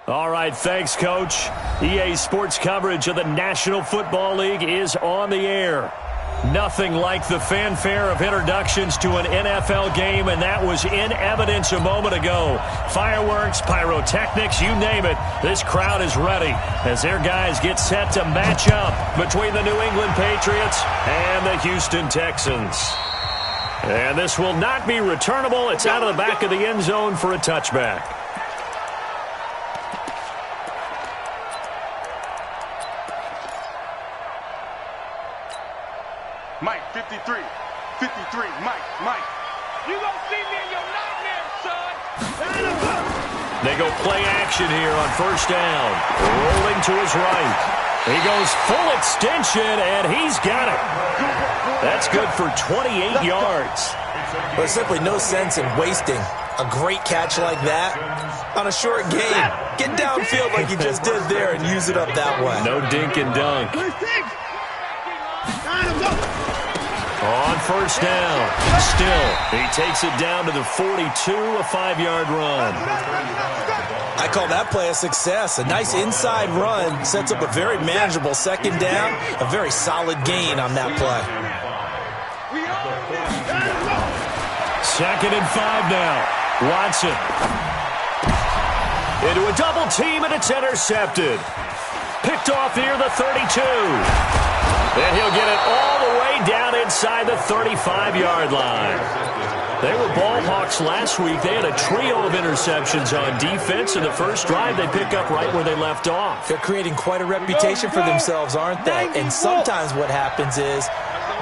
All right, thanks, Coach. EA Sports coverage of the National Football League is on the air. Nothing like the fanfare of introductions to an NFL game, and that was in evidence a moment ago. Fireworks, pyrotechnics, you name it. This crowd is ready as their guys get set to match up between the New England Patriots and the Houston Texans. And this will not be returnable. It's out of the back of the end zone for a touchback. Mike, 53, Mike. You gonna see me in your nightmare, son. They go play action here on first down. Rolling to his right. He goes full extension, and he's got it. That's good for 28 yards. There's simply no sense in wasting a great catch like that on a short game. Get downfield like you just did there and use it up that way. No dink and dunk. On first down, still, he takes it down to the 42, a 5-yard run. I call that play a success. A nice inside run sets up a very manageable second down, a very solid gain on that play. Second and 5 now. Watson. Into a double team, and it's intercepted. Picked off near the 32. And he'll get it all the way down inside the 35-yard line. They were ball hawks last week. They had a trio of interceptions on defense. In the first drive, they pick up right where they left off. They're creating quite a reputation for themselves, aren't they? And sometimes what happens is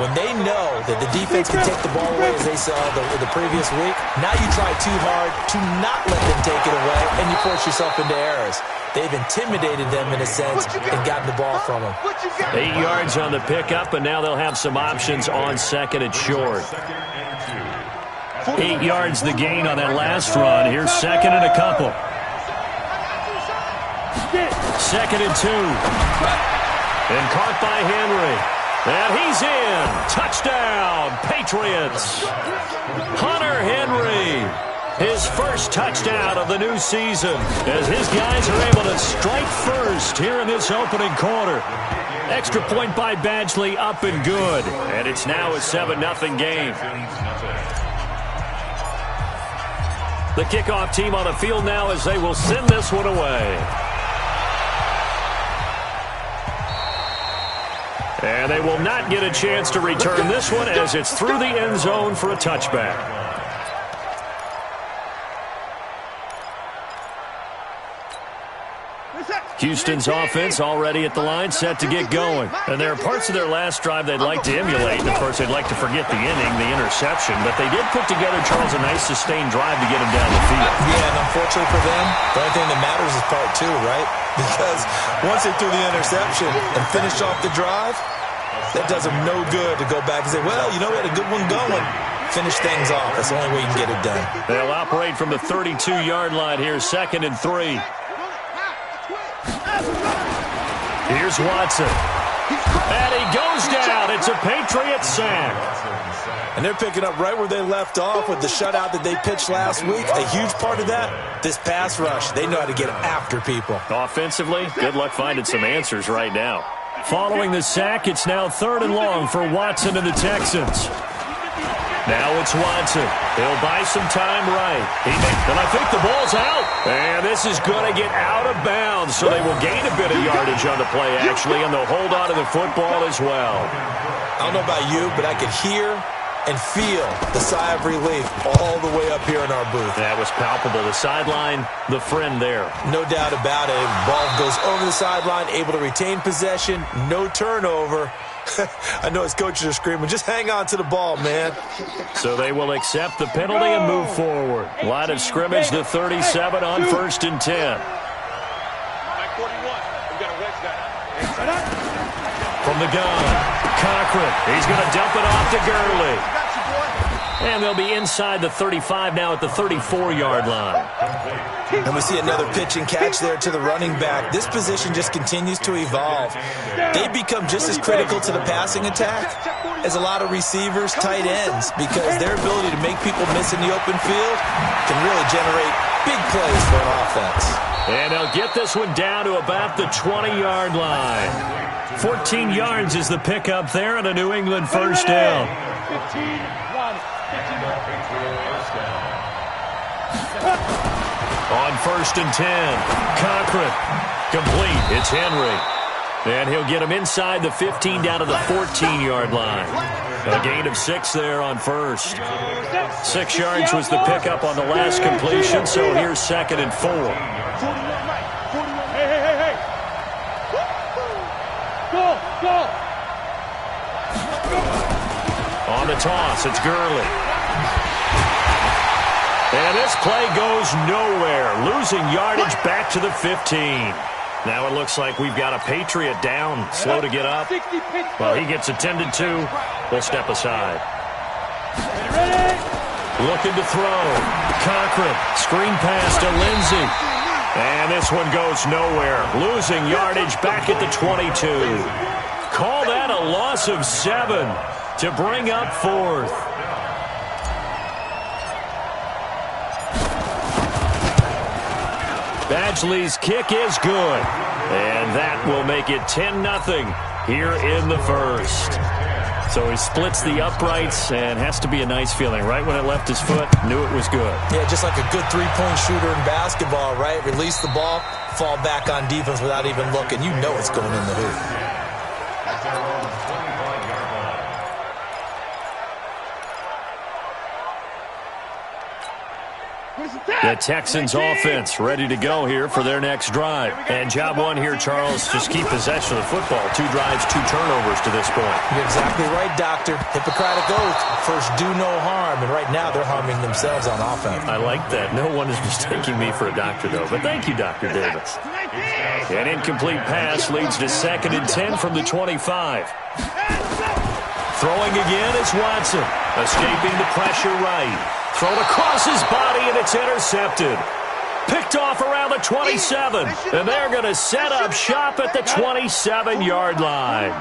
when they know that the defense can take the ball away, as they saw the previous week, now you try too hard to not let them take it away, and you force yourself into errors. They've intimidated them in a sense and gotten the ball from them. 8 yards on the pickup, and now they'll have some options on second and short. 8 yards the gain on that last run. Here's second and a couple. Second and 2. And caught by Henry. And he's in. Touchdown, Patriots. Hunter Henry. His first touchdown of the new season as his guys are able to strike first here in this opening quarter. Extra point by Badgley, up and good. And it's now a 7-0 game. The kickoff team on the field now as they will send this one away. And they will not get a chance to return this one as it's through the end zone for a touchback. Houston's offense already at the line, set to get going. And there are parts of their last drive they'd like to emulate. And, of course, they'd like to forget the inning, the interception. But they did put together, Charles, a nice sustained drive to get him down the field. Yeah, and unfortunately for them, the only thing that matters is part 2, right? Because once they threw the interception and finished off the drive, that does them no good to go back and say, well, you know, we had a good one going. Finish things off. That's the only way you can get it done. They'll operate from the 32-yard line here, second and 3. Here's Watson. And he goes down. It's a Patriot sack. And they're picking up right where they left off with the shutout that they pitched last week. A huge part of that, this pass rush. They know how to get after people. Offensively, good luck finding some answers right now. Following the sack, it's now 3rd and long for Watson and the Texans. Now it's Watson. He'll buy some time right. And I think the ball's out. And this is going to get out of bounds, so they will gain a bit of yardage on the play, actually, and they'll hold on to the football as well. I don't know about you, but I could hear and feel the sigh of relief all the way up here in our booth. That was palpable. The sideline, the friend there. No doubt about it. Ball goes over the sideline, able to retain possession, no turnover. I know his coaches are screaming, just hang on to the ball, man. So they will accept the penalty and move forward. Line of scrimmage, the 37 on 1st and 10. From the gun, Cochran. He's going to dump it off to Gurley. And they'll be inside the 35 now at the 34-yard line. And we see another pitch and catch there to the running back. This position just continues to evolve. They become just as critical to the passing attack as a lot of receivers, tight ends, because their ability to make people miss in the open field can really generate big plays for an offense. And they'll get this one down to about the 20-yard line. 14 yards is the pickup there and a New England first down. 15-1. On 1st and 10, Cochran. Complete. It's Henry. And he'll get him inside the 15 down to the 14-yard line. A gain of 6 there on first. 6 yards was the pickup on the last completion, so here's 2nd and 4. 41, Mike. 41. Hey. Go. On the toss, it's Gurley. And this play goes nowhere, losing yardage back to the 15. Now it looks like we've got a Patriot down, slow to get up. Well, he gets attended to. We'll step aside. Looking to throw. Cochran, screen pass to Lindsey. And this one goes nowhere, losing yardage back at the 22. Call that a loss of 7 to bring up 4th. Badgley's kick is good, and that will make it 10-0 here in the first. So he splits the uprights, and has to be a nice feeling. Right when it left his foot, knew it was good. Yeah, just like a good three-point shooter in basketball, right? Release the ball, fall back on defense without even looking. You know it's going in the hoop. The Texans offense ready to go here for their next drive. And job one here, Charles, just keep possession of the football. 2 drives, 2 turnovers to this point. You're exactly right, Doctor. Hippocratic oath. First, do no harm. And right now, they're harming themselves on offense. I like that. No one is mistaking me for a doctor, though. But thank you, Dr. Davis. An incomplete pass leads to 2nd and 10 from the 25. Throwing again is Watson. Escaping the pressure right. Thrown across his body, and it's intercepted. Picked off around the 27. And they're going to set up shop at the 27-yard line.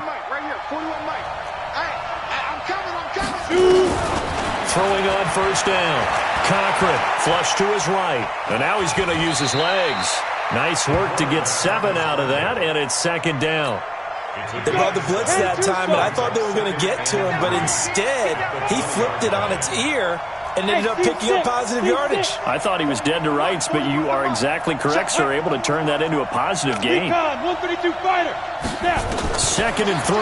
Throwing on 1st down. Cochran, flush to his right. And now he's going to use his legs. Nice work to get 7 out of that, and it's 2nd down. They brought the blitz that time, and I thought they were going to get to him, but instead, he flipped it on its ear and ended up picking up positive yardage. I thought he was dead to rights, but you are exactly correct, sir. Able to turn that into a positive gain. 132 fighter. 2nd and 3.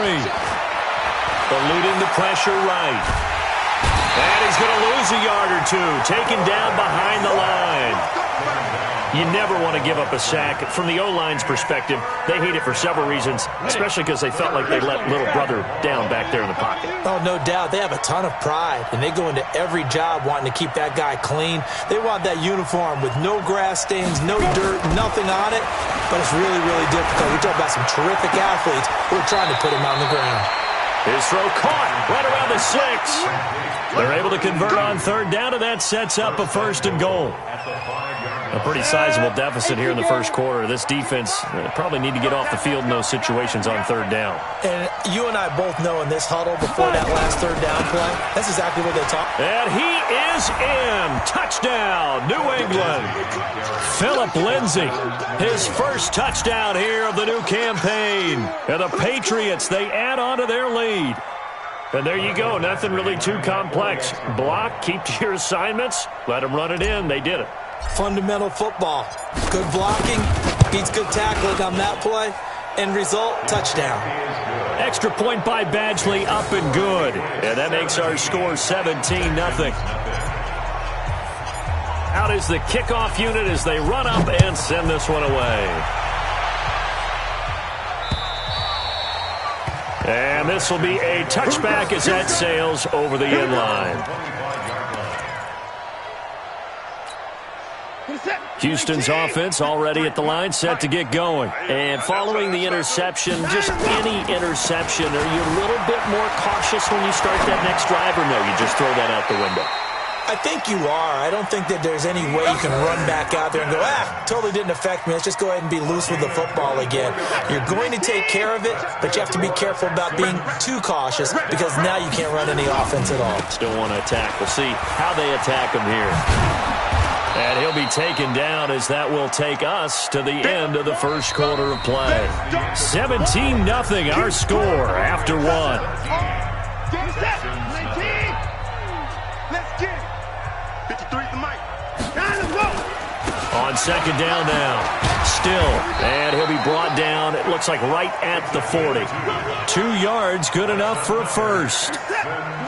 Eluding the pressure right. And he's going to lose a yard or 2. Taken down behind the line. You never want to give up a sack. From the O-line's perspective, they hate it for several reasons, especially because they felt like they let little brother down back there in the pocket. Oh, no doubt. They have a ton of pride, and they go into every job wanting to keep that guy clean. They want that uniform with no grass stains, no dirt, nothing on it, but it's really, really difficult. We're talking about some terrific athletes who are trying to put him on the ground. His throw caught right around the 6. They're able to convert on 3rd down, and that sets up a 1st and goal. A pretty sizable deficit here in the first quarter. This defense probably need to get off the field in those situations on 3rd down. And you and I both know in this huddle before that last 3rd down play, that's exactly what they talk. And he is in. Touchdown, New England. Philip Lindsay, his first touchdown here of the new campaign. And the Patriots, they add on to their lead. And there you go. Nothing really too complex. Block, keep to your assignments, let them run it in. They did it. Fundamental football. Good blocking beats good tackling on that play. End result, touchdown. Extra point by Badgley, up and good. And that makes our score 17-0. Out is the kickoff unit as they run up and send this one away. And this will be a touchback as that sails over the end line. Houston's offense already at the line, set to get going. And following the interception, just any interception, are you a little bit more cautious when you start that next drive, or no, you just throw that out the window? I think you are. I don't think that there's any way you can run back out there and go, totally didn't affect me. Let's just go ahead and be loose with the football again. You're going to take care of it, but you have to be careful about being too cautious because now you can't run any offense at all. Still want to attack. We'll see how they attack them here. And he'll be taken down as that will take us to the end of the first quarter of play. 17-0 our score after one. Let's get it. 53 to Mike. On second down now. Still, and he'll be brought down, it looks like right at the 40. 2 yards, good enough for a first.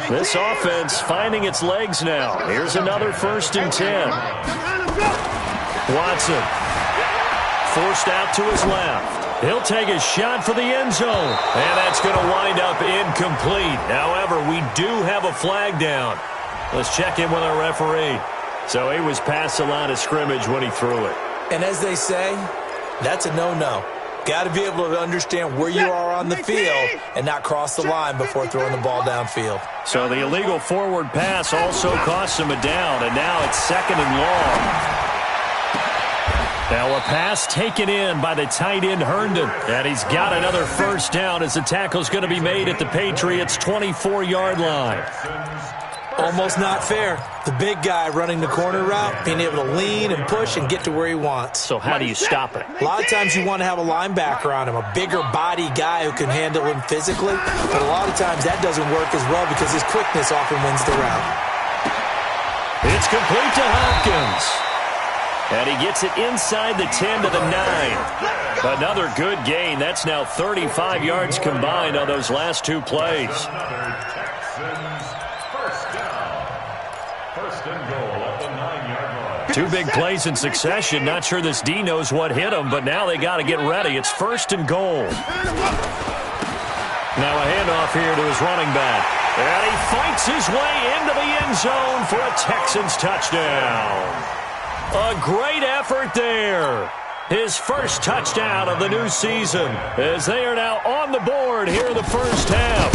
This offense finding its legs now. Here's another 1st and 10. Watson forced out to his left. He'll take a shot for the end zone, and that's going to wind up incomplete. However, we do have a flag down. Let's check in with our referee. So he was past the line of scrimmage when he threw it. And as they say, that's a no-no. Got to be able to understand where you are on the field and not cross the line before throwing the ball downfield. So the illegal forward pass also costs him a down, and now it's 2nd and long. Now a pass taken in by the tight end Herndon, and he's got another 1st down as the tackle's going to be made at the Patriots' 24-yard line. Almost not fair. The big guy running the corner route, being able to lean and push and get to where he wants. So how do you stop it? A lot of times you want to have a linebacker on him, a bigger body guy who can handle him physically. But a lot of times that doesn't work as well because his quickness often wins the route. It's complete to Hopkins. And he gets it inside the 10 to the 9. Another good gain. That's now 35 yards combined on those last 2 plays. Two big plays in succession. Not sure this D knows what hit him, but now they got to get ready. It's 1st and goal. Now a handoff here to his running back. And he fights his way into the end zone for a Texans touchdown. A great effort there. His first touchdown of the new season as they are now on the board here in the first half.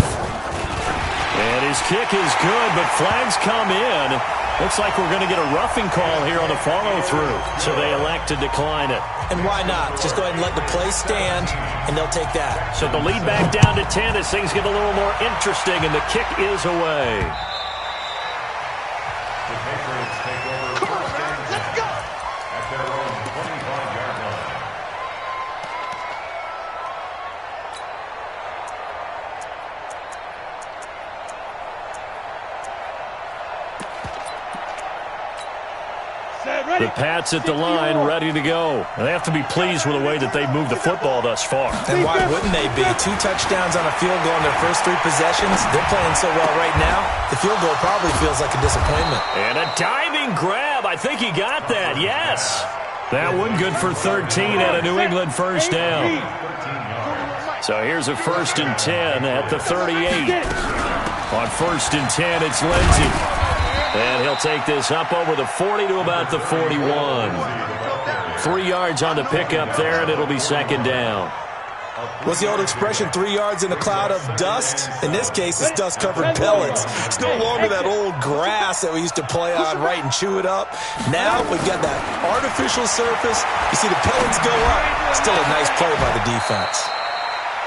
And his kick is good, but flags come in. Looks like we're going to get a roughing call here on the follow-through, so they elect to decline it. And why not? Just go ahead and let the play stand, and they'll take that. So the lead back down to 10 as things get a little more interesting, and the kick is away. The Patriots take over first and 10 at their own 25-yard line. The Pats at the line, ready to go. And they have to be pleased with the way that they've moved the football thus far. And why wouldn't they be? 2 touchdowns on a field goal in their first 3 possessions. They're playing so well right now, the field goal probably feels like a disappointment. And a diving grab. I think he got that, yes. That one good for 13 at a New England first down. So here's a 1st and 10 at the 38. On 1st and 10, it's Lindsey. And he'll take this up over the 40 to about the 41. 3 yards on the pickup there, and it'll be 2nd down. What's the old expression, 3 yards in a cloud of dust? In this case, it's dust-covered pellets. It's no longer that old grass that we used to play on, right, and chew it up. Now we've got that artificial surface. You see the pellets go up. Still a nice play by the defense.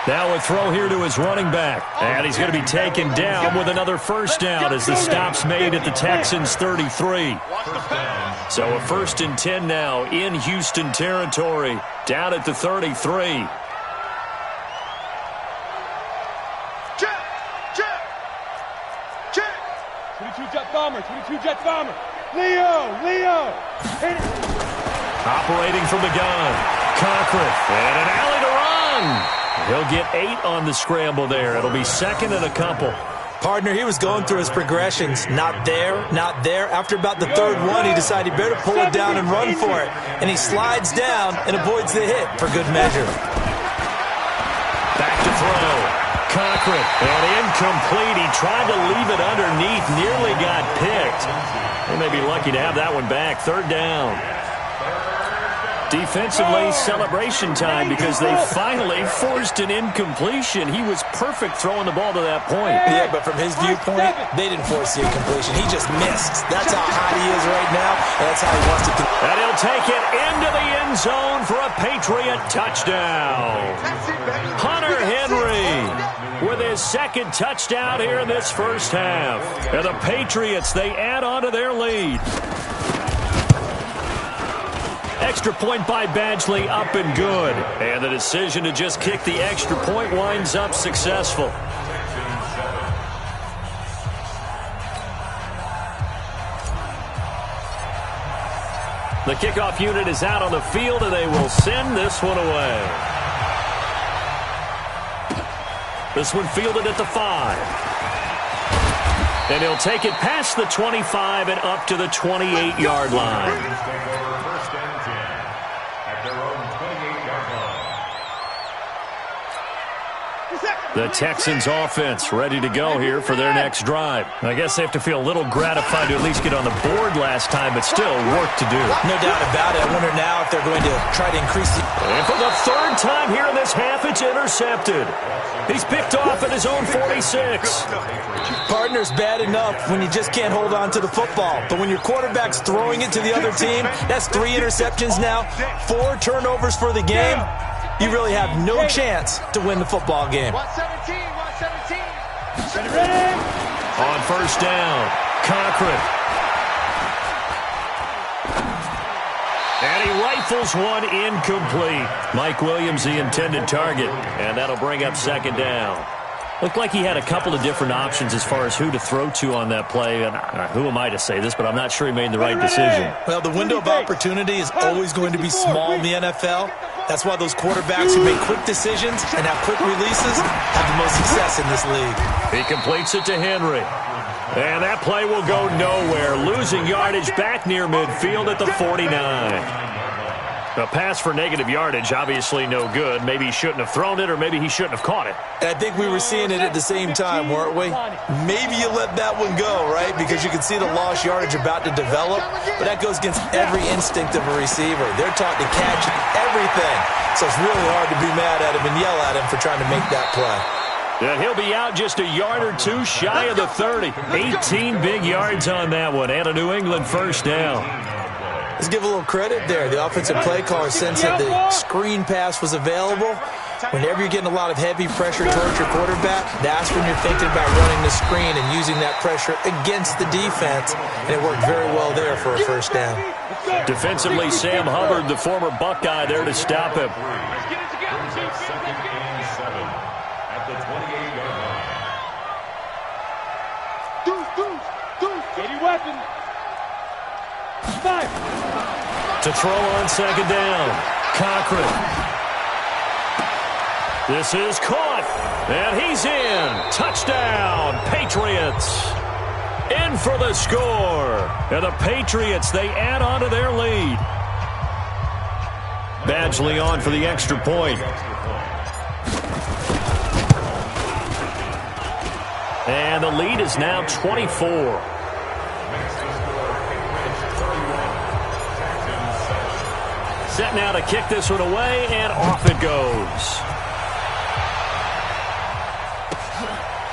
Now a throw here to his running back. And he's going to be taken down with another 1st down as the stop's made at the Texans' 33. So a 1st and 10 now in Houston territory, down at the 33. Check. 22-jet bomber. 22-jet bomber. Leo. Operating from the gun. Cochran. And an alley to run. He'll get 8 on the scramble there. It'll be 2nd and a couple. Partner, he was going through his progressions. Not there. After about the 3rd one, he decided he better pull it down and run for it. And he slides down and avoids the hit for good measure. Back to throw. Cochran. And incomplete. He tried to leave it underneath. Nearly got picked. They may be lucky to have that one back. 3rd down. Defensively, celebration time because they finally forced an incompletion. He was perfect throwing the ball to that point. Yeah, but from his viewpoint, they didn't force the incompletion. He just missed. That's how hot he is right now, and that's how he wants to. And he'll take it into the end zone for a Patriot touchdown. Hunter Henry with his 2nd touchdown here in this first half. And the Patriots, they add on to their lead. Extra point by Badgley, up and good. And the decision to just kick the extra point winds up successful. The kickoff unit is out on the field, and they will send this one away. This one fielded at the 5. And he'll take it past the 25 and up to the 28-yard line. The Texans offense ready to go here for their next drive. I guess they have to feel a little gratified to at least get on the board last time, but still work to do. No doubt about it. I wonder now if they're going to try to increase the... And for the third time here in this half, it's intercepted. He's picked off at his own 46. Partner's bad enough when you just can't hold on to the football. But when your quarterback's throwing it to the other team, that's 3 interceptions now, 4 turnovers for the game. You really have no chance to win the football game. 117. Ready? On first down, Cochran. And he rifles one incomplete. Mike Williams, the intended target. And that'll bring up second down. Looked like he had a couple of different options as far as who to throw to on that play. And who am I to say this, but I'm not sure he made the right decision. Well, the window of opportunity is always going to be small in the NFL. That's why those quarterbacks who make quick decisions and have quick releases have the most success in this league. He completes it to Henry. And that play will go nowhere. Losing yardage back near midfield at the 49. A pass for negative yardage, obviously no good. Maybe he shouldn't have thrown it, or maybe he shouldn't have caught it. And I think we were seeing it at the same time, weren't we? Maybe you let that one go, right? Because you can see the lost yardage about to develop. But that goes against every instinct of a receiver. They're taught to catch everything. So it's really hard to be mad at him and yell at him for trying to make that play. And he'll be out just a yard or two shy of the 30. 18 big yards on that one, and a New England first down. Let's give a little credit there. The offensive play caller sensed that the screen pass was available. Whenever you're getting a lot of heavy pressure towards your quarterback, that's when you're thinking about running the screen and using that pressure against the defense. And it worked very well there for a first down. Defensively, Sam Hubbard, the former Buckeye, there to stop him. Get your weapon. 5. To throw on second down, Cochran. This is caught, and he's in. Touchdown, Patriots. In for the score. And the Patriots, they add on to their lead. Badgley on for the extra point. And the lead is now 24. Set now to kick this one away, and off it goes.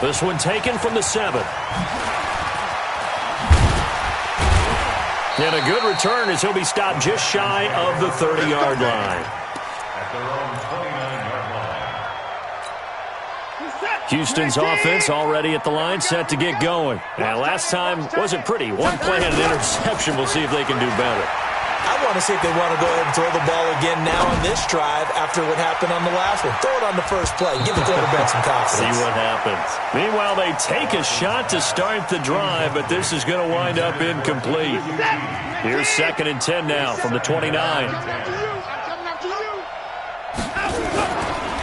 This one taken from the 7. And a good return as he'll be stopped just shy of the 30-yard line. Houston's offense already at the line, set to get going. And last time wasn't pretty. One play and an interception. We'll see if they can do better. I want to see if they want to go ahead and throw the ball again now on this drive after what happened on the last one. Throw it on the first play. Give the quarterback some confidence. See what happens. Meanwhile, they take a shot to start the drive, but this is going to wind up incomplete. Here's 2nd and 10 now from the 29.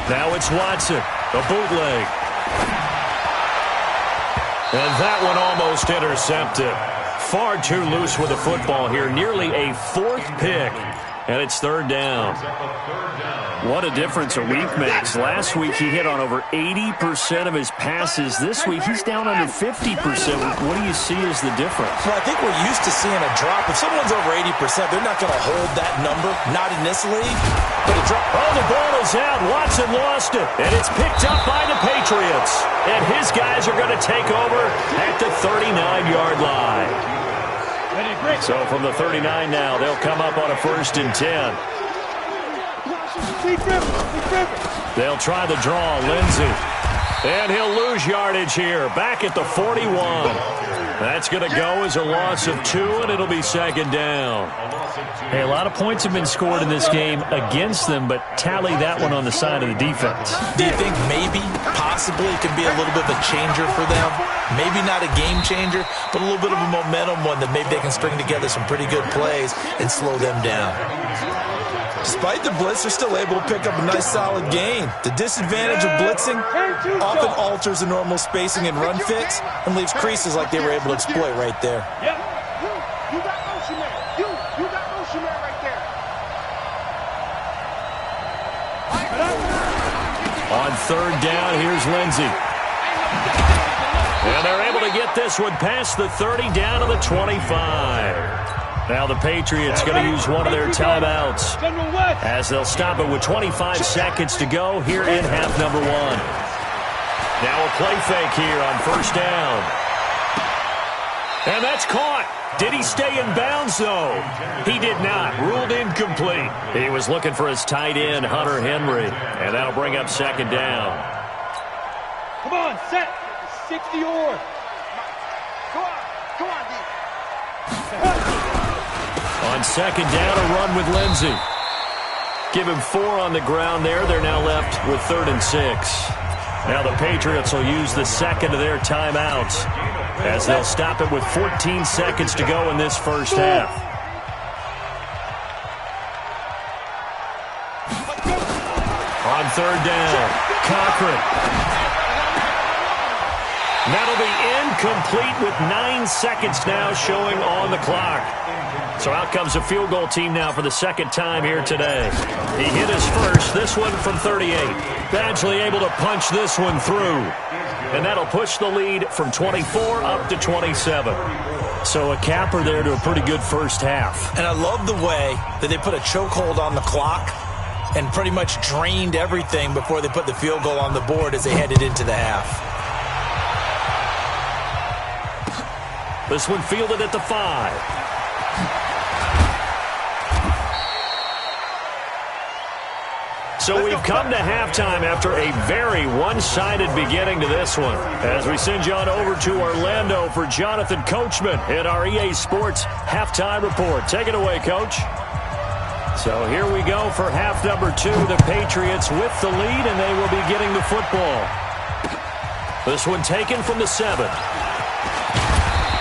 Now it's Watson, a bootleg. And that one almost intercepted. Far too loose with the football here. Nearly a 4th pick. And it's 3rd down. What a difference a week makes. Last week he hit on over 80% of his passes. This week he's down under 50%. What do you see as the difference? Well, I think we're used to seeing a drop. If someone's over 80%, they're not going to hold that number. Not in this league. But a drop. Oh, the ball is out. Watson lost it. And it's picked up by the Patriots. And his guys are going to take over at the 39-yard line. So from the 39 now, they'll come up on a 1st and 10. They'll try the draw, Lindsey. And he'll lose yardage here, back at the 41. That's going to go as a loss of 2, and it'll be second down. Hey, a lot of points have been scored in this game against them, but tally that one on the side of the defense. Do you think maybe, possibly, it could be a little bit of a changer for them? Maybe not a game changer, but a little bit of a momentum one that maybe they can string together some pretty good plays and slow them down. Despite the blitz, they're still able to pick up a nice solid gain. The disadvantage of blitzing often alters the normal spacing and run fits and leaves creases like they were able to exploit right there. Yep. You got motion man. You got motion man right there. On third down, here's Lindsey. And they're able to get this one past the 30 down to the 25. Now the Patriots going to use one of their timeouts as they'll stop it with 25 seconds to go here in half number 1. Now a play fake here on first down. And that's caught. Did he stay in bounds, though? He did not. Ruled incomplete. He was looking for his tight end, Hunter Henry. And that'll bring up second down. Come on, set. 60 or. Go on, D. On second down, a run with Lindsey. Give him 4 on the ground there. They're now left with 3rd and 6. Now the Patriots will use the second of their timeouts as they'll stop it with 14 seconds to go in this first half. On third down, Cochran. That'll be incomplete with 9 seconds now showing on the clock. So out comes a field goal team now for the second time here today. He hit his first, this one from 38. Badgley able to punch this one through. And that'll push the lead from 24 up to 27. So a capper there to a pretty good first half. And I love the way that they put a chokehold on the clock and pretty much drained everything before they put the field goal on the board as they headed into the half. This one fielded at the 5. So we've come to halftime after a very one-sided beginning to this one. As we send you on over to Orlando for Jonathan Coachman in our EA Sports Halftime Report. Take it away, Coach. So here we go for half number 2. The Patriots with the lead, and they will be getting the football. This one taken from the 7.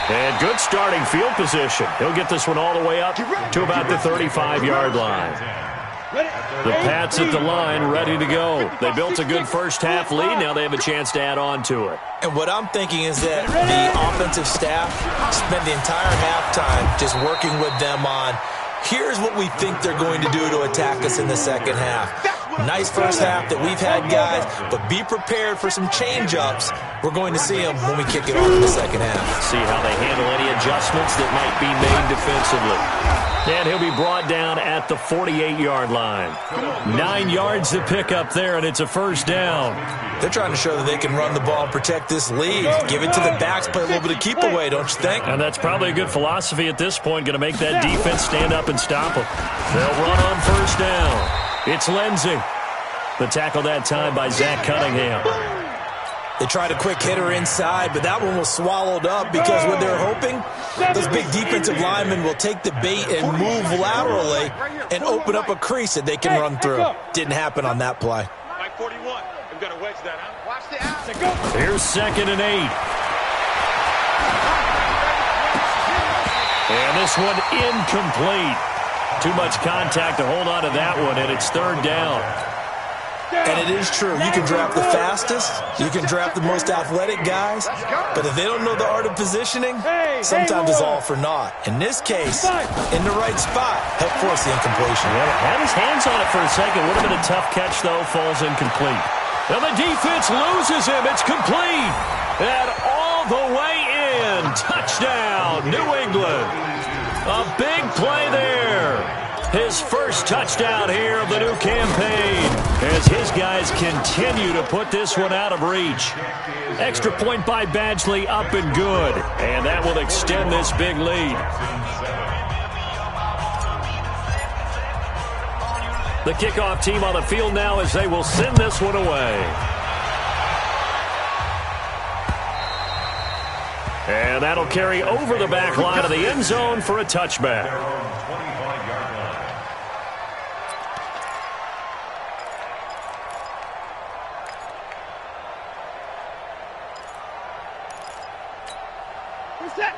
And good starting field position. He'll get this one all the way up to about the 35-yard line. The Pats at the line, ready to go. They built a good first-half lead. Now they have a chance to add on to it. And what I'm thinking is that the offensive staff spent the entire halftime just working with them on, here's what we think they're going to do to attack us in the second half. Nice first half that we've had, guys, but be prepared for some change-ups. We're going to see them when we kick it off in the second half. See how they handle any adjustments that might be made defensively. And he'll be brought down at the 48-yard line. 9 yards to pick up there, and it's a first down. They're trying to show that they can run the ball and protect this lead. Give it to the backs, play a little bit of keep away, don't you think? And that's probably a good philosophy at this point, going to make that defense stand up and stop them. They'll run on first down. It's Lindsey. The tackle that time by Zach Cunningham. They tried a quick hitter inside, but that one was swallowed up because what they're hoping, those big defensive linemen will take the bait and move laterally and open up a crease that they can run through. Didn't happen on that play. Like 41. We've got to wedge that out. Watch the out. Here's 2nd and 8. And this one incomplete. Too much contact to hold on to that one, and it's 3rd down. And it is true. You can draft the fastest. You can draft the most athletic guys. But if they don't know the art of positioning, sometimes it's all for naught. In this case, in the right spot, helped force the incompletion. Yeah, had his hands on it for a second. Would have been a tough catch, though. Falls incomplete. Now the defense loses him. It's complete. And all the way in. Touchdown, New England. A big play there. His first touchdown here of the new campaign as his guys continue to put this one out of reach. Extra point by Badgley, up and good. And that will extend this big lead. The kickoff team on the field now as they will send this one away. And that'll carry over the back line of the end zone for a touchback.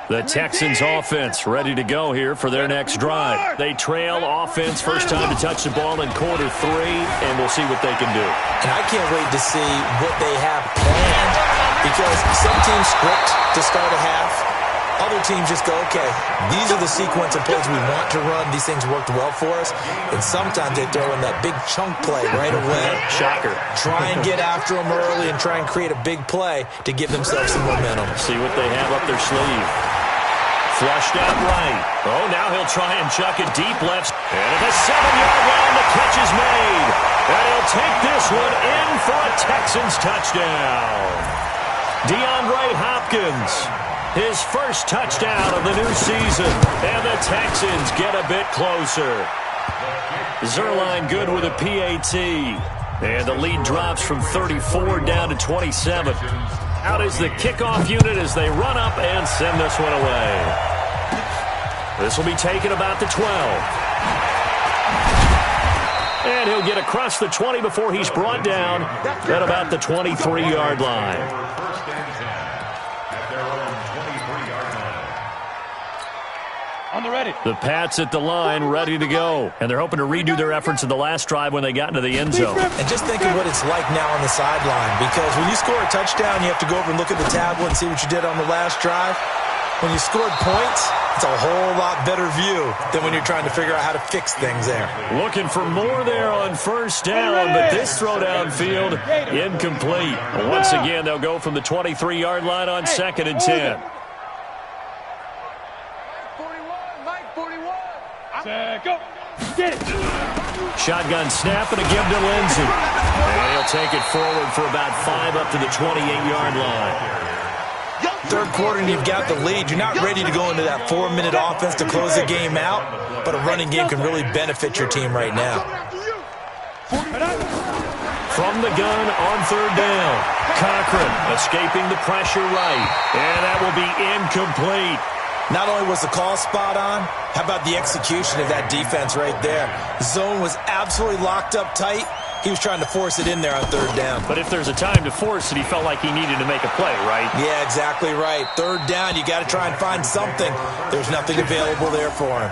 The Texans offense ready to go here for their next drive. They trail offense, first time to touch the ball in quarter 3, and we'll see what they can do. And I can't wait to see what they have planned, because some teams script to start a half. Other teams just go, okay, these are the sequence of plays we want to run. These things worked well for us. And sometimes they throw in that big chunk play right away. Shocker. Try and get after them early and try and create a big play to give themselves some momentum. See what they have up their sleeve. Flushed out right. Oh, now he'll try and chuck it deep left. And at the 7-yard line, the catch is made. And he'll take this one in for a Texans touchdown. DeAndre Hopkins, his first touchdown of the new season. And the Texans get a bit closer. Zerline good with a PAT. And the lead drops from 34 down to 27. Out is the kickoff unit as they run up and send this one away. This will be taken about the 12. And he'll get across the 20 before he's brought down at about the 23-yard line. The Pats at the line, ready to go. And they're hoping to redo their efforts in the last drive when they got into the end zone. And just think of what it's like now on the sideline, because when you score a touchdown, you have to go over and look at the tablet and see what you did on the last drive. When you scored points, it's a whole lot better view than when you're trying to figure out how to fix things there. Looking for more there on first down, but this throw downfield, incomplete. Once again, they'll go from the 23-yard line on 2nd and 10. Go. Get it. Shotgun snap and a give to Lindsey. And he'll take it forward for about 5 up to the 28-yard line. Third quarter and you've got the lead. You're not ready to go into that 4-minute offense to close the game out, but a running game can really benefit your team right now. From the gun on 3rd down. Cochran escaping the pressure right. And that will be incomplete. Not only was the call spot on, how about the execution of that defense right there? Zone was absolutely locked up tight. He was trying to force it in there on 3rd down. But if there's a time to force it, he felt like he needed to make a play, right? Yeah, exactly right. 3rd down, you got to try and find something. There's nothing available there for him.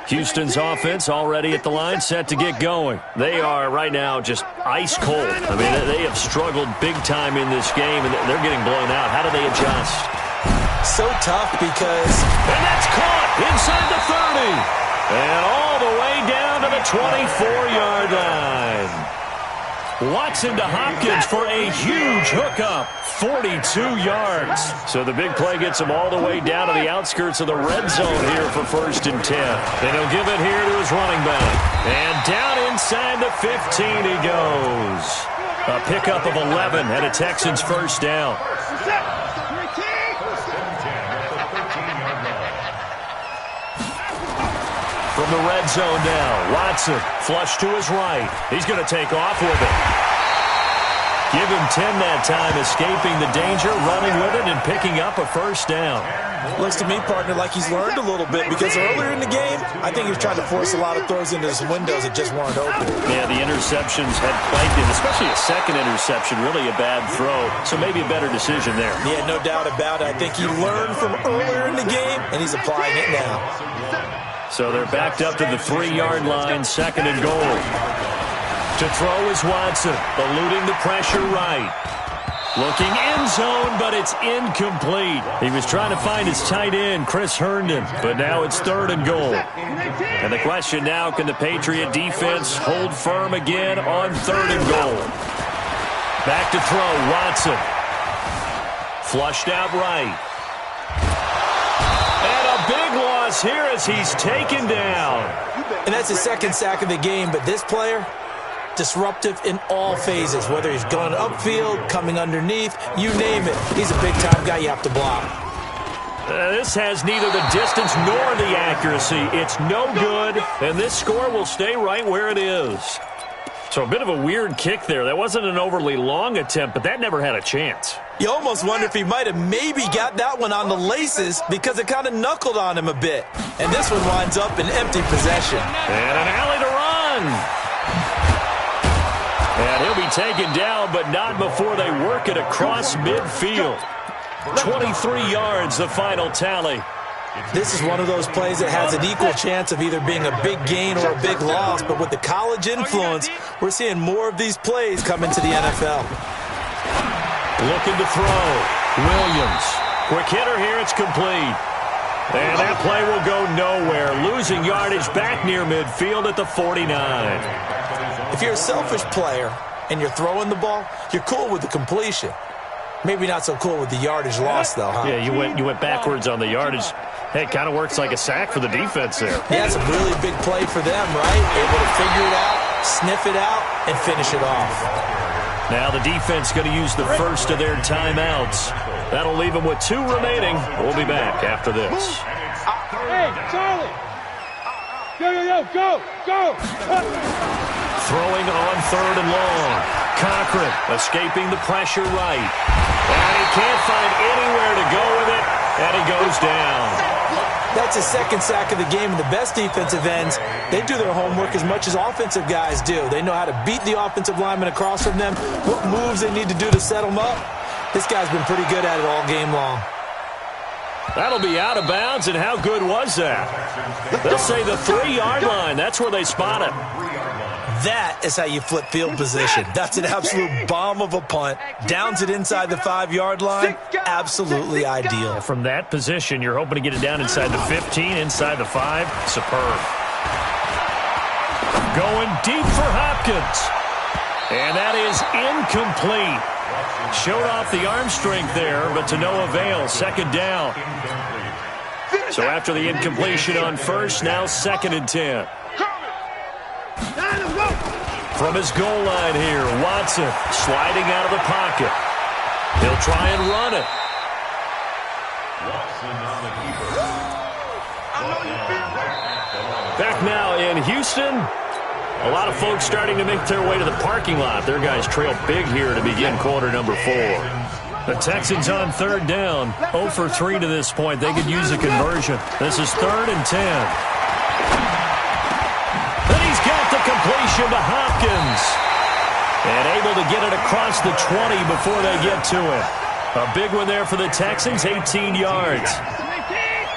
Houston's offense already at the line, set to get going. They are right now just ice cold. I mean, they have struggled big time in this game, and they're getting blown out. How do they adjust? So tough because... And that's caught inside the 30. And all the way down to the 24-yard line. Watson to Hopkins for a huge hookup. 42 yards. So the big play gets him all the way down to the outskirts of the red zone here for 1st and 10. And he'll give it here to his running back. And down inside the 15 he goes. A pickup of 11 and a Texans first down. From the red zone now, Watson flush to his right. He's going to take off with it. Give him 10 that time, escaping the danger, running with it, and picking up a first down. Looks to me, partner, like he's learned a little bit, because earlier in the game, I think he was trying to force a lot of throws into his windows that just weren't open. Yeah, the interceptions had plagued him, especially a second interception, really a bad throw. So maybe a better decision there. Yeah, no doubt about it. I think he learned from earlier in the game, and he's applying it now. So they're backed up to the 3-yard line, 2nd and goal. To throw is Watson, eluding the pressure right. Looking end zone, but it's incomplete. He was trying to find his tight end, Chris Herndon, but now it's 3rd and goal. And the question now, can the Patriot defense hold firm again on 3rd and goal? Back to throw, Watson. Flushed out right. And a big loss here as he's taken down. And that's his 2nd sack of the game, but this player, disruptive in all phases, whether he's going upfield, coming underneath, you name it. He's a big-time guy you have to block. This has neither the distance nor the accuracy. It's no good, and this score will stay right where it is. So a bit of a weird kick there. That wasn't an overly long attempt, but that never had a chance. You almost wonder if he might have maybe got that one on the laces because it kind of knuckled on him a bit. And this one winds up in empty possession. And an alley to run. And he'll be taken down, but not before they work it across midfield. 23 yards, the final tally. This is one of those plays that has an equal chance of either being a big gain or a big loss, but with the college influence, we're seeing more of these plays come into the NFL. Looking to throw. Williams. Quick hitter here, it's complete. And that play will go nowhere, losing yardage back near midfield at the 49. If you're a selfish player and you're throwing the ball, you're cool with the completion. Maybe not so cool with the yardage loss, though, huh? Yeah, you went backwards on the yardage. Hey, it kind of works like a sack for the defense there. Yeah, it's a really big play for them, right? Able to figure it out, sniff it out, and finish it off. Now the defense going to use the first of their timeouts. That'll leave them with 2 remaining. We'll be back after this. Hey, Charlie! Go! Throwing on 3rd and long. Cochran escaping the pressure right. And he can't find anywhere to go with it, and he goes down. That's his second sack of the game, and the best defensive ends, they do their homework as much as offensive guys do. They know how to beat the offensive lineman across from them, what moves they need to do to set them up. This guy's been pretty good at it all game long. That'll be out of bounds, and how good was that? They'll say the 3-yard line. That's where they spot it. That is how you flip field position. That's an absolute bomb of a punt. Downs it inside the 5-yard line. Absolutely ideal. From that position, you're hoping to get it down inside the 15, inside the 5. Superb. Going deep for Hopkins. And that is incomplete. Showed off the arm strength there, but to no avail. 2nd down. So after the incompletion on first, now 2nd and 10. From his goal line here, Watson sliding out of the pocket. He'll try and run it. Back now in Houston. A lot of folks starting to make their way to the parking lot. Their guys trail big here to begin quarter number 4. The Texans on 3rd down. 0 for 3 to this point. They could use a conversion. This is 3rd and 10. Then he's got the completion to Hopkins. And able to get it across the 20 before they get to it. A big one there for the Texans, 18 yards.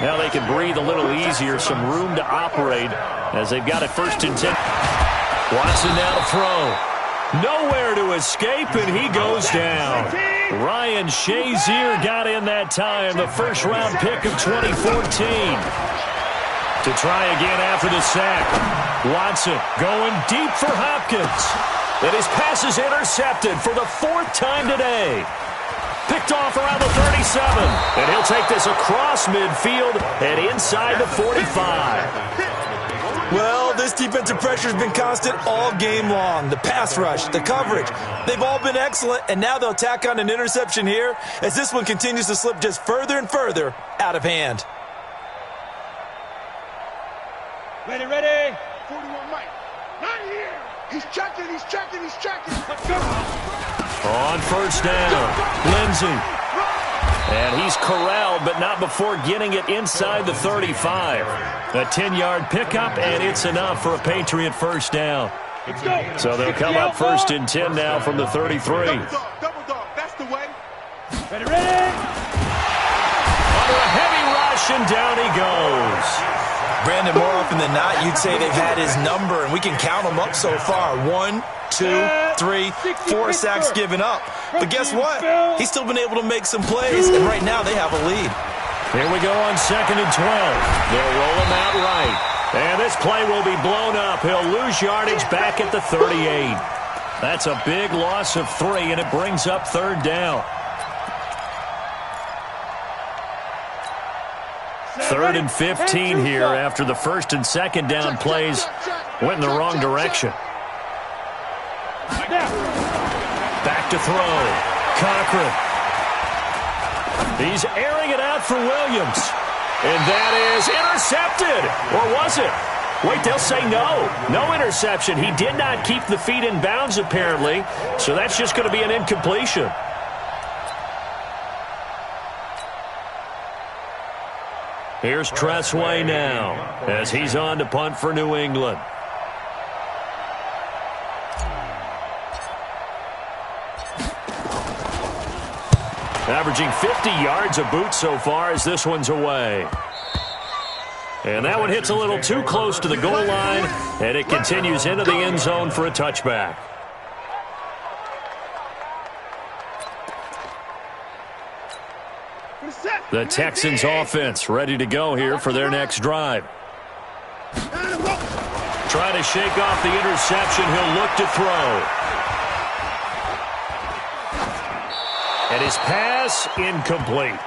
Now they can breathe a little easier, some room to operate as they've got it 1st and 10. Watson now to throw. Nowhere to escape, and he goes down. Ryan Shazier got in that time, the 1st-round pick of 2014. To try again after the sack. Watson going deep for Hopkins. And his pass is intercepted for the 4th time today. Picked off around the 37. And he'll take this across midfield and inside the 45. Well, this defensive pressure has been constant all game long. The pass rush, the coverage, they've all been excellent, and now they'll tack on an interception here as this one continues to slip just further and further out of hand. Ready. 41 Mike. Not here. He's checking. Let's go. On 1st down, Lindsey. And he's corralled, but not before getting it inside the 35. A 10-yard pickup, and it's enough for a Patriot 1st down. So they'll come up 1st and 10 now from the 33. Double dog. That's the way. Ready. Under a heavy rush, and down he goes. Brandon, more often than not, you'd say they've had his number, and we can count them up so far. 1, 2, 3, 4 sacks given up. But guess what? He's still been able to make some plays, and right now they have a lead. Here we go on 2nd and 12. They'll roll him out right. And this play will be blown up. He'll lose yardage back at the 38. That's a big loss of 3, and it brings up 3rd down. 3rd and 15 here after the 1st and 2nd down plays went in the wrong direction. Back to throw. Cochran. He's airing it out for Williams. And that is intercepted. Or was it? Wait, they'll say no. No interception. He did not keep the feet in bounds, apparently, so that's just going to be an incompletion. Here's Tressway now as he's on to punt for New England. Averaging 50 yards a boot so far as this one's away. And that one hits a little too close to the goal line, and it continues into the end zone for a touchback. The Texans offense ready to go here for their next drive. Trying to shake off the interception. He'll look to throw. And his pass incomplete.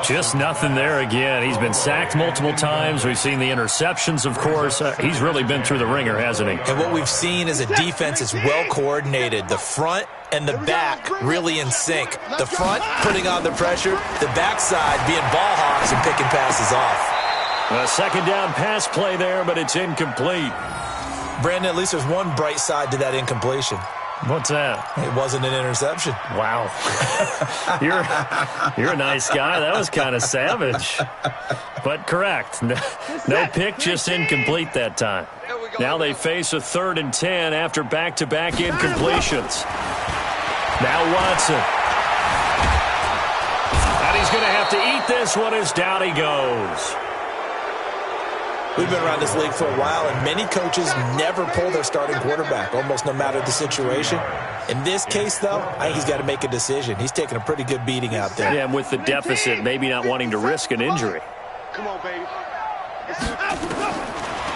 Just nothing there again. He's been sacked multiple times. We've seen the interceptions, of course. He's really been through the ringer, hasn't he? And what we've seen is a defense that's well coordinated. The front and the back really in sync. The front putting on the pressure, the backside being ball hawks and picking passes off. A second down pass play there, but it's incomplete. Brandon, at least there's one bright side to that incompletion. What's that? It wasn't an interception. Wow. You're a nice guy. That was kind of savage. But correct. No pick, just incomplete that time. Now they face a 3rd and 10 after back-to-back incompletions. Now Watson. And he's going to have to eat this one as down he goes. We've been around this league for a while, and many coaches never pull their starting quarterback, almost no matter the situation. In this case, though, I think he's got to make a decision. He's taking a pretty good beating out there. Yeah, and with the deficit, maybe not wanting to risk an injury. Come on, baby.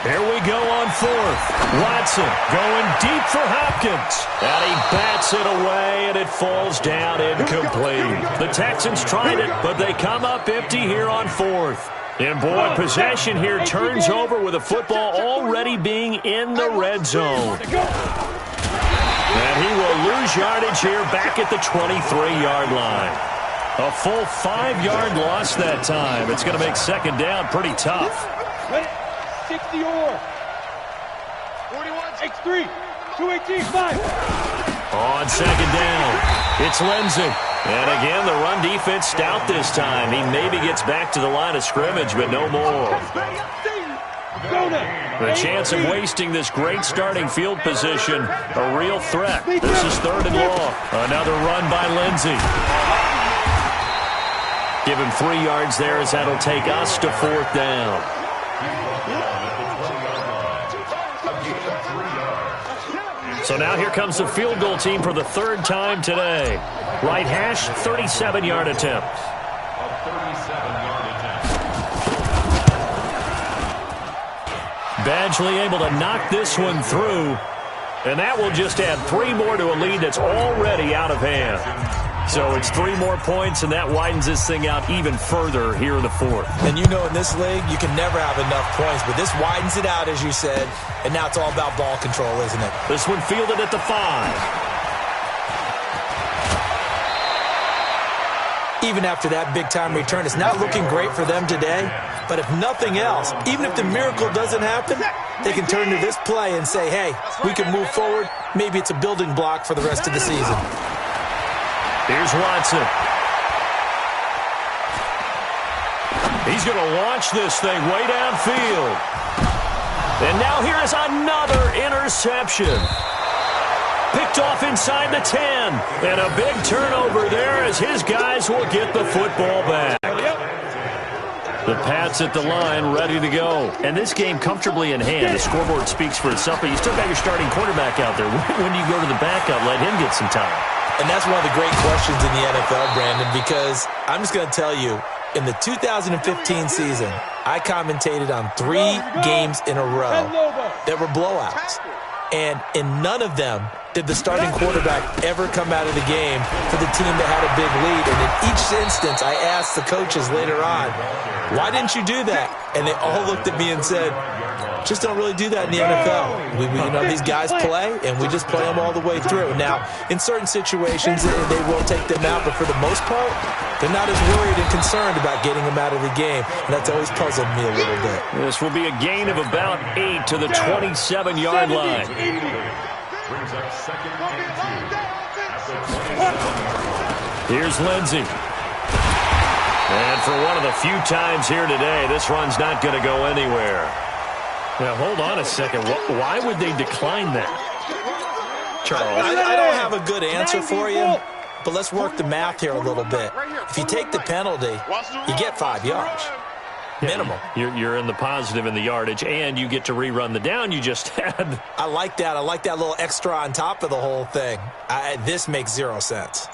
Here we go on 4th. Watson going deep for Hopkins. And he bats it away, and it falls down incomplete. The Texans tried it, but they come up empty here on 4th. And, boy, possession here turns over with a football already being in the red zone. And he will lose yardage here back at the 23-yard line. A full 5-yard loss that time. It's going to make second down pretty tough. 60 or 41, X3, 218, 5. On second down, it's Lindsey. And again, the run defense stout this time. He maybe gets back to the line of scrimmage, but no more. The chance of wasting this great starting field position, a real threat. This is 3rd and long. Another run by Lindsey. Give him 3 yards there as that'll take us to 4th down. So now here comes the field goal team for the 3rd time today. Right hash, 37-yard attempt. Badgley able to knock this one through. And that will just add 3 more to a lead that's already out of hand. So it's 3 more points, and that widens this thing out even further here in the 4th. And you know in this league, you can never have enough points, but this widens it out, as you said, and now it's all about ball control, isn't it? This one fielded at the 5. Even after that big-time return, it's not looking great for them today, but if nothing else, even if the miracle doesn't happen, they can turn to this play and say, hey, we can move forward. Maybe it's a building block for the rest of the season. Here's Watson. He's going to launch this thing way downfield. And now here is another interception. Picked off inside the 10. And a big turnover there as his guys will get the football back. The Pats at the line, ready to go. And this game comfortably in hand. The scoreboard speaks for itself, but you still got your starting quarterback out there. When do you go to the backup? Let him get some time. And that's one of the great questions in the NFL, Brandon, because I'm just going to tell you, in the 2015 season, I commentated on 3 games in a row that were blowouts. And in none of them did the starting quarterback ever come out of the game for the team that had a big lead. And in each instance, I asked the coaches later on, why didn't you do that? And they all looked at me and said, Just don't really do that in the NFL. These guys play, and we just play them all the way through. Now, in certain situations, they will take them out, but for the most part, they're not as worried and concerned about getting them out of the game, and that's always puzzled me a little bit. This will be a gain of about 8 to the 27-yard line. Brings up 2nd and 2. At the 27. Here's Lindsey. And for one of the few times here today, this run's not going to go anywhere. Now, hold on a second. Why would they decline that? Charles? I don't have a good answer for you, but let's work the math here a little bit. If you take the penalty, you get 5 yards. Minimum. You're in the positive in the yardage, and you get to rerun the down you just had. I like that. I like that little extra on top of the whole thing. This makes 0 sense.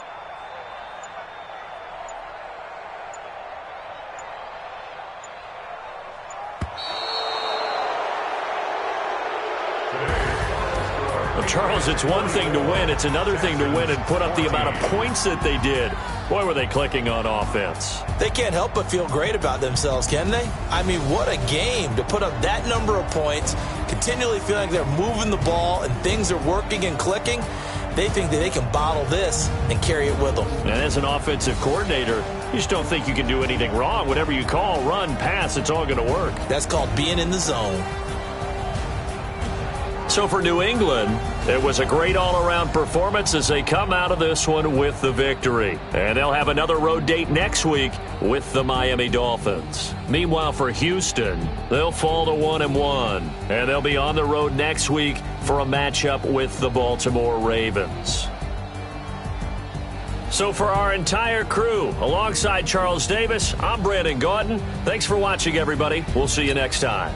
Charles, it's one thing to win. It's another thing to win and put up the amount of points that they did. Boy, were they clicking on offense. They can't help but feel great about themselves, can they? I mean, what a game to put up that number of points, continually feeling they're moving the ball and things are working and clicking. They think that they can bottle this and carry it with them. And as an offensive coordinator, you just don't think you can do anything wrong. Whatever you call, run, pass, it's all going to work. That's called being in the zone. So for New England, it was a great all-around performance as they come out of this one with the victory. And they'll have another road date next week with the Miami Dolphins. Meanwhile, for Houston, they'll fall to 1-1. And they'll be on the road next week for a matchup with the Baltimore Ravens. So for our entire crew, alongside Charles Davis, I'm Brandon Gaudin. Thanks for watching, everybody. We'll see you next time.